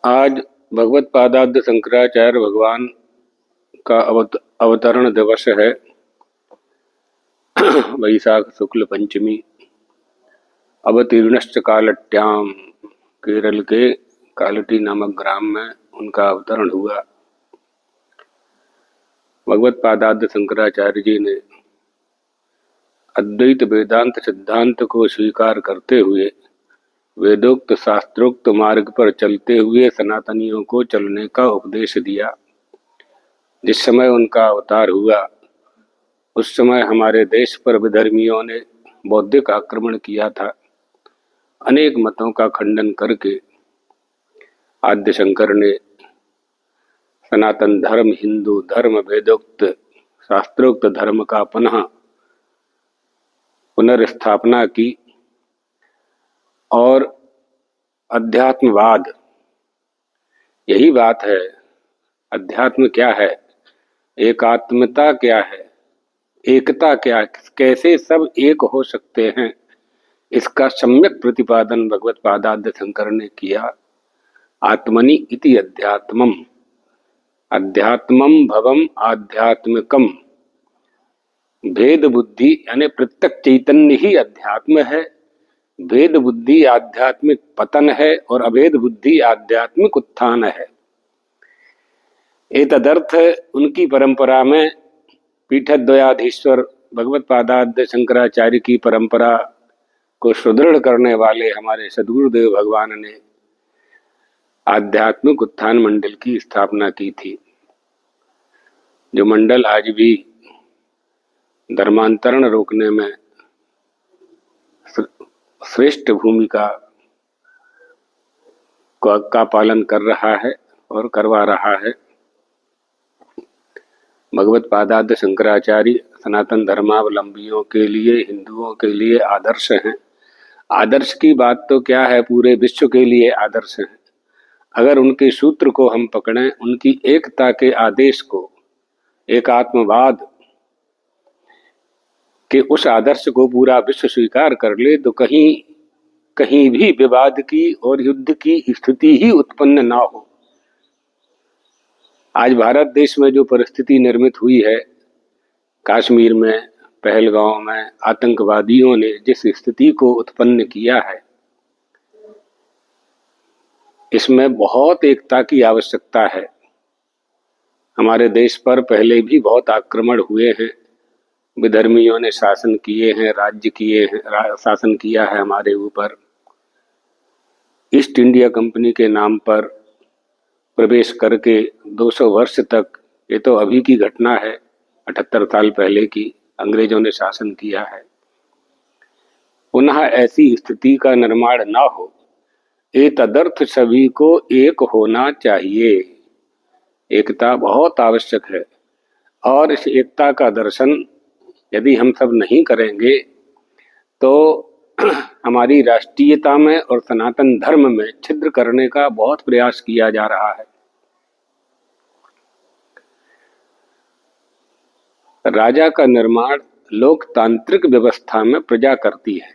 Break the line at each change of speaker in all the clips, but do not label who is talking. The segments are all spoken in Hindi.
आज भगवत पादाब्द शंकराचार्य भगवान का अवतरण दिवस है। वैशाख शुक्ल पंचमी। अवतीर्णश्च कालट्याम, केरल के कालटी नामक ग्राम में उनका अवतरण हुआ। भगवत पादाब्द शंकराचार्य जी ने अद्वैत वेदांत सिद्धांत को स्वीकार करते हुए वेदोक्त शास्त्रोक्त मार्ग पर चलते हुए सनातनियों को चलने का उपदेश दिया। जिस समय उनका अवतार हुआ उस समय हमारे देश पर विधर्मियों ने बौद्धिक आक्रमण किया था। अनेक मतों का खंडन करके आद्य शंकर ने सनातन धर्म, हिंदू धर्म, वेदोक्त शास्त्रोक्त धर्म का पुनर्स्थापना की और अध्यात्मवाद, यही बात है। अध्यात्म क्या है, एकात्मता क्या है, एकता क्या है, कैसे सब एक हो सकते हैं, इसका सम्यक प्रतिपादन भगवत पादाब्द शंकर ने किया। आत्मनि इति अध्यात्मम, अध्यात्मम भवम आध्यात्मिकम। भेद बुद्धि यानी प्रत्यक्ष चैतन्य ही अध्यात्म है। भेद बुद्धि आध्यात्मिक पतन है और अभेद बुद्धि आध्यात्मिक उत्थान है। एतदर्थ उनकी परंपरा में पीठद्वयाधीश्वर भगवत पादाब्द शंकराचार्य की परंपरा को सुदृढ़ करने वाले हमारे सद्गुरुदेव भगवान ने आध्यात्मिक उत्थान मंडल की स्थापना की थी। जो मंडल आज भी धर्मांतरण रोकने में श्रेष्ठ भूमिका का पालन कर रहा है और करवा रहा है। भगवत पादाब्द शंकराचार्य सनातन धर्मावलंबियों के लिए, हिंदुओं के लिए आदर्श हैं। आदर्श की बात तो क्या है, पूरे विश्व के लिए आदर्श हैं। अगर उनके सूत्र को हम पकड़ें, उनकी एकता के आदेश को, एकात्मवाद के उस आदर्श को पूरा विश्व स्वीकार कर ले तो कहीं कहीं भी विवाद की और युद्ध की स्थिति ही उत्पन्न ना हो। आज भारत देश में जो परिस्थिति निर्मित हुई है, कश्मीर में, पहलगांव में आतंकवादियों ने जिस स्थिति को उत्पन्न किया है, इसमें बहुत एकता की आवश्यकता है। हमारे देश पर पहले भी बहुत आक्रमण हुए हैं, विधर्मियों ने शासन किए हैं, राज्य किए हैं, शासन किया है हमारे ऊपर। ईस्ट इंडिया कंपनी के नाम पर प्रवेश करके 200 वर्ष तक, ये तो अभी की घटना है, 78 साल पहले की, अंग्रेजों ने शासन किया है। पुनः ऐसी स्थिति का निर्माण ना हो, एतदर्थ सभी को एक होना चाहिए। एकता बहुत आवश्यक है और इस एकता का दर्शन यदि हम सब नहीं करेंगे तो हमारी राष्ट्रीयता में और सनातन धर्म में छिद्र करने का बहुत प्रयास किया जा रहा है। राजा का निर्माण लोकतांत्रिक व्यवस्था में प्रजा करती है।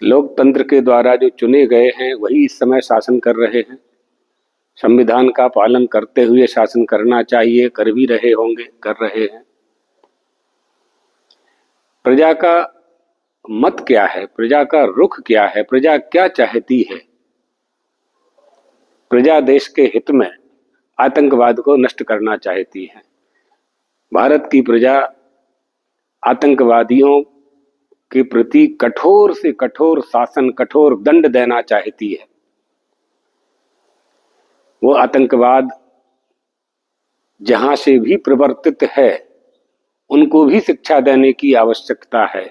लोकतंत्र के द्वारा जो चुने गए हैं वही इस समय शासन कर रहे हैं। संविधान का पालन करते हुए शासन करना चाहिए, कर भी रहे होंगे, कर रहे हैं। प्रजा का मत क्या है, प्रजा का रुख क्या है, प्रजा क्या चाहती है? प्रजा देश के हित में आतंकवाद को नष्ट करना चाहती है। भारत की प्रजा आतंकवादियों के प्रति कठोर से कठोर शासन, कठोर दंड देना चाहती है। वो आतंकवाद जहां से भी प्रवर्तित है उनको भी शिक्षा देने की आवश्यकता है।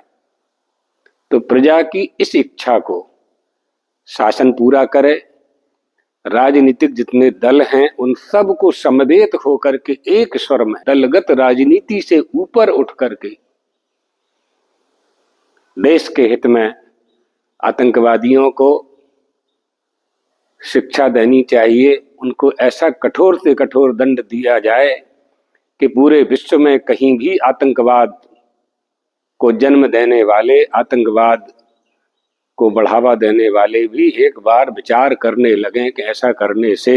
तो प्रजा की इस इच्छा को शासन पूरा करे। राजनीतिक जितने दल हैं उन सब को समवेत होकर के एक स्वर में दलगत राजनीति से ऊपर उठ करके देश के हित में आतंकवादियों को शिक्षा देनी चाहिए। उनको ऐसा कठोर से कठोर दंड दिया जाए कि पूरे विश्व में कहीं भी आतंकवाद को जन्म देने वाले, आतंकवाद को बढ़ावा देने वाले भी एक बार विचार करने लगें कि ऐसा करने से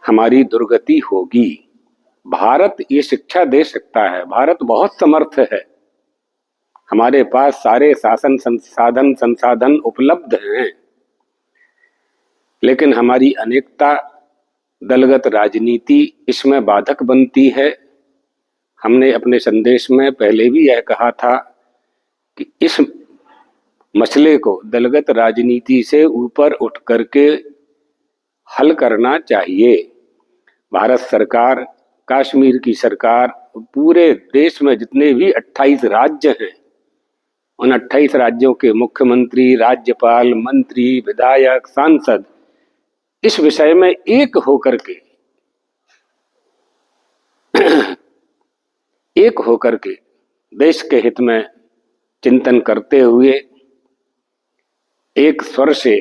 हमारी दुर्गति होगी। भारत ये शिक्षा दे सकता है, भारत बहुत समर्थ है, हमारे पास सारे शासन संसाधन उपलब्ध हैं, लेकिन हमारी अनेकता, दलगत राजनीति इसमें बाधक बनती है। हमने अपने संदेश में पहले भी यह कहा था कि इस मसले को दलगत राजनीति से ऊपर उठ करके हल करना चाहिए। भारत सरकार, कश्मीर की सरकार, पूरे देश में जितने भी 28 राज्य हैं, उन 28 राज्यों के मुख्यमंत्री, राज्यपाल, मंत्री, विधायक, सांसद इस विषय में एक होकर के देश के हित में चिंतन करते हुए एक स्वर से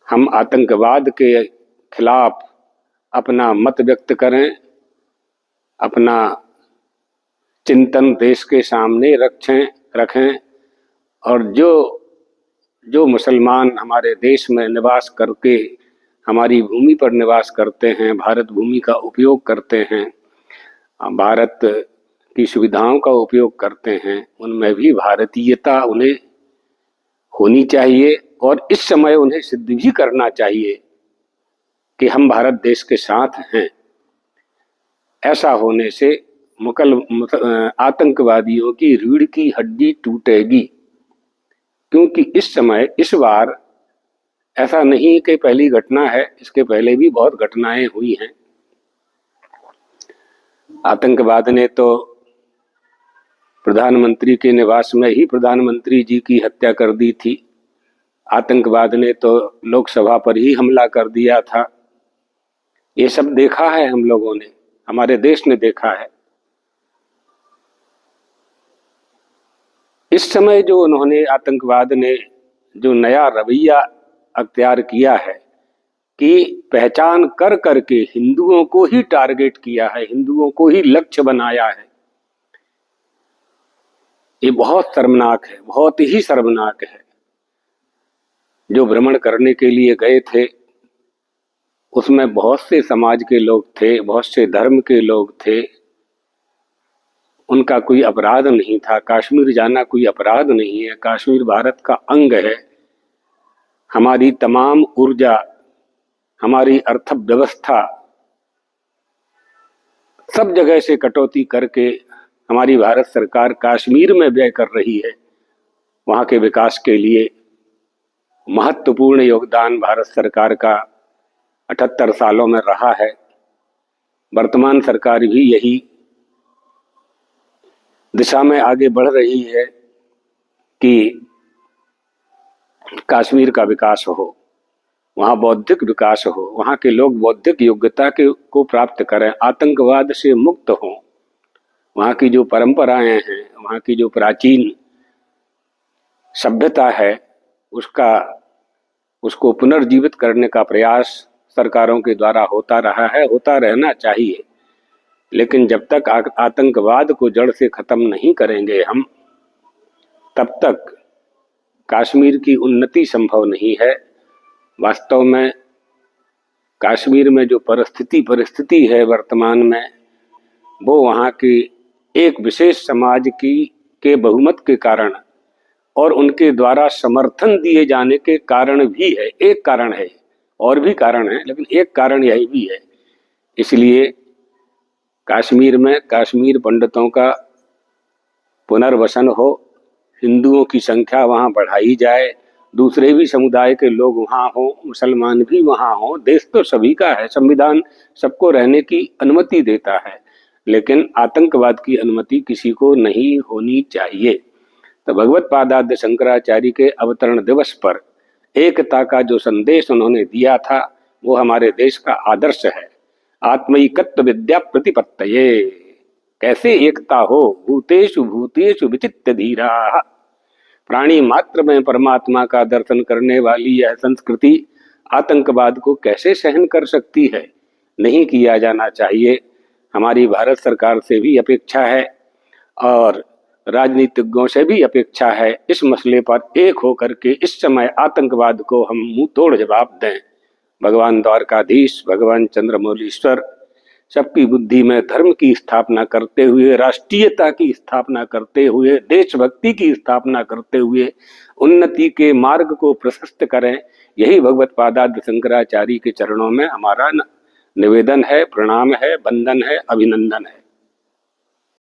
हम आतंकवाद के खिलाफ अपना मत व्यक्त करें, अपना चिंतन देश के सामने रखें और जो मुसलमान हमारे देश में निवास करके हमारी भूमि पर निवास करते हैं, भारत भूमि का उपयोग करते हैं, भारत की सुविधाओं का उपयोग करते हैं, उनमें भी भारतीयता उन्हें होनी चाहिए और इस समय उन्हें सिद्ध भी करना चाहिए कि हम भारत देश के साथ हैं। ऐसा होने से आतंकवादियों की रीढ़ की हड्डी टूटेगी, क्योंकि इस बार ऐसा नहीं कि पहली घटना है, इसके पहले भी बहुत घटनाएं हुई हैं। आतंकवाद ने तो प्रधानमंत्री के निवास में ही प्रधानमंत्री जी की हत्या कर दी थी, आतंकवाद ने तो लोकसभा पर ही हमला कर दिया था। ये सब देखा है हम लोगों ने, हमारे देश ने देखा है। इस समय जो उन्होंने आतंकवाद ने जो नया रवैया अख्तियार किया है कि पहचान कर करके हिंदुओं को ही टारगेट किया है, हिंदुओं को ही लक्ष्य बनाया है, ये बहुत शर्मनाक है, बहुत ही शर्मनाक है। जो भ्रमण करने के लिए गए थे उसमें बहुत से समाज के लोग थे, बहुत से धर्म के लोग थे, उनका कोई अपराध नहीं था। कश्मीर जाना कोई अपराध नहीं है, कश्मीर भारत का अंग है। हमारी तमाम ऊर्जा, हमारी अर्थव्यवस्था सब जगह से कटौती करके हमारी भारत सरकार कश्मीर में व्यय कर रही है। वहां के विकास के लिए महत्वपूर्ण योगदान भारत सरकार का 78 सालों में रहा है। वर्तमान सरकार भी यही दिशा में आगे बढ़ रही है कि कश्मीर का विकास हो, वहाँ बौद्धिक विकास हो, वहाँ के लोग बौद्धिक योग्यता को प्राप्त करें, आतंकवाद से मुक्त हों, वहाँ की जो परंपराएं हैं, वहाँ की जो प्राचीन सभ्यता है उसको पुनर्जीवित करने का प्रयास सरकारों के द्वारा होता रहा है, होता रहना चाहिए। लेकिन जब तक आतंकवाद को जड़ से खत्म नहीं करेंगे हम, तब तक कश्मीर की उन्नति संभव नहीं है। वास्तव में कश्मीर में जो परिस्थिति है वर्तमान में, वो वहाँ की एक विशेष समाज के बहुमत के कारण और उनके द्वारा समर्थन दिए जाने के कारण भी है। एक कारण है, और भी कारण है, लेकिन एक कारण यही भी है। इसलिए कश्मीर में कश्मीर पंडितों का पुनर्वसन हो, हिंदुओं की संख्या वहाँ बढ़ाई जाए, दूसरे भी समुदाय के लोग वहाँ हों, मुसलमान भी वहाँ हों। देश तो सभी का है, संविधान सबको रहने की अनुमति देता है, लेकिन आतंकवाद की अनुमति किसी को नहीं होनी चाहिए। तो भगवत पादाद्य शंकराचार्य के अवतरण दिवस पर एकता का जो संदेश उन्होंने दिया था, वो हमारे देश का आदर्श है। आत्मैकत्व विद्या प्रतिपत्तये, कैसे एकता हो, भूतेषु भूतेषु विचित्य धीरा। प्राणी मात्र में परमात्मा का दर्शन करने वाली यह संस्कृति आतंकवाद को कैसे सहन कर सकती है? नहीं किया जाना चाहिए। हमारी भारत सरकार से भी अपेक्षा है और राजनीतिज्ञों से भी अपेक्षा है इस मसले पर एक होकर के इस समय आतंकवाद को हम मुंह तोड़ जवाब दें। भगवान द्वारकाधीश, भगवान चंद्रमौलीश्वर सबकी बुद्धि में धर्म की स्थापना करते हुए, राष्ट्रीयता की स्थापना करते हुए, देशभक्ति की स्थापना करते हुए उन्नति के मार्ग को प्रशस्त करें। यही भगवत पादाद्य शंकराचार्य के चरणों में हमारा निवेदन है, प्रणाम है, वंदन है, अभिनंदन है।